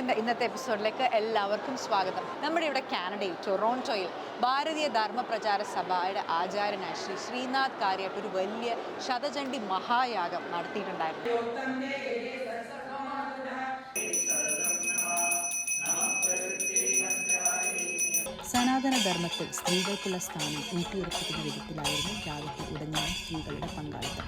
വ്ളോഗിൻ്റെ ഇന്നത്തെ എപ്പിസോഡിലേക്ക് എല്ലാവർക്കും സ്വാഗതം. നമ്മുടെ ഇവിടെ കാനഡയിൽ ടൊറോണ്ടോയിൽ ഭാരതീയ ധർമ്മപ്രചാര സഭയുടെ ആചാര്യനായ ശ്രീ ശ്രീനാഥ് കാര്യായിട്ട് ഒരു വലിയ ശതചണ്ഡി മഹായാഗം നടത്തിയിട്ടുണ്ടായിരുന്നു. സനാതനധർമ്മത്തിൽ സ്ത്രീകൾക്കുള്ള സ്ഥാനം ഊട്ടിയുറപ്പിക്കുന്ന വിധത്തിലായിരുന്നു യാഗത്തിൽ ഉടനീളം സ്ത്രീകളുടെ പങ്കാളിത്തം.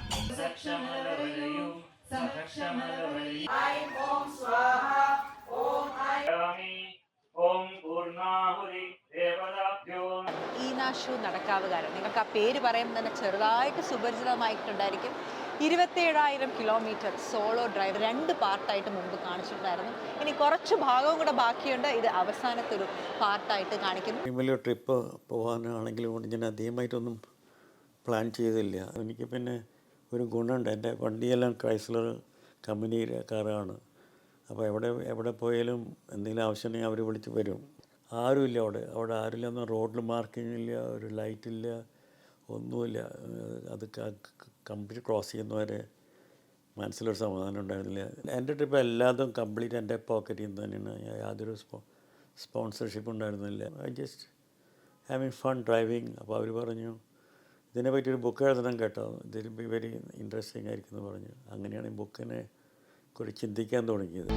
ഈനാശു നടക്കാവുകാരൻ, നിങ്ങൾക്ക് ആ പേര് പറയുമ്പോൾ തന്നെ ചെറുതായിട്ട് സുപരിചിതമായിട്ടുണ്ടായിരിക്കും. 27,000 കിലോമീറ്റർ സോളോ ഡ്രൈവ് 2 പാർട്ടായിട്ട് മുമ്പ് കാണിച്ചിട്ടുണ്ടായിരുന്നു. ഇനി കുറച്ച് ഭാഗവും കൂടെ ബാക്കിയുണ്ട്. ഇത് അവസാനത്തെ ഒരു പാർട്ടായിട്ട് കാണിക്കുന്നു. വലിയ ട്രിപ്പ് പോകാനാണെങ്കിലും ഞാൻ അധികമായിട്ടൊന്നും പ്ലാൻ ചെയ്തില്ല. എനിക്ക് പിന്നെ ഒരു ഗുണമുണ്ട്, എൻ്റെ വണ്ടിയെല്ലാം ക്രൈസ്ലർ കമ്പനിയുടെ കാറാണ്. അപ്പോൾ എവിടെ പോയാലും എന്തെങ്കിലും ആവശ്യമുണ്ടെങ്കിൽ അവർ വിളിച്ച് വരും. ആരുമില്ല അവിടെ ആരുമില്ല എന്നാൽ റോഡിൽ മാർക്കിംഗ് ഇല്ല, ഒരു ലൈറ്റില്ല, ഒന്നുമില്ല. അത് കംപ്ലീറ്റ് ക്രോസ് ചെയ്യുന്നവരെ മനസ്സിലൊരു സമാധാനം ഉണ്ടായിരുന്നില്ല. എൻ്റെ ട്രിപ്പ് എല്ലാതും കംപ്ലീറ്റ് എൻ്റെ പോക്കറ്റിൽ നിന്ന് തന്നെയാണ്. യാതൊരു സ്പോൺസർഷിപ്പ് ഉണ്ടായിരുന്നില്ല. I just having fun driving. അപ്പോൾ അവർ പറഞ്ഞു ഇതിനെപ്പറ്റി ഒരു ബുക്ക് എഴുതണം കേട്ടോ, ഇതിൽ ബി വെരി ഇൻട്രസ്റ്റിംഗ് ആയിരിക്കും എന്ന് പറഞ്ഞു. അങ്ങനെയാണ് ഈ ബുക്കിനെ കുറിച്ച് ചിന്തിക്കാൻ തുടങ്ങിയത്.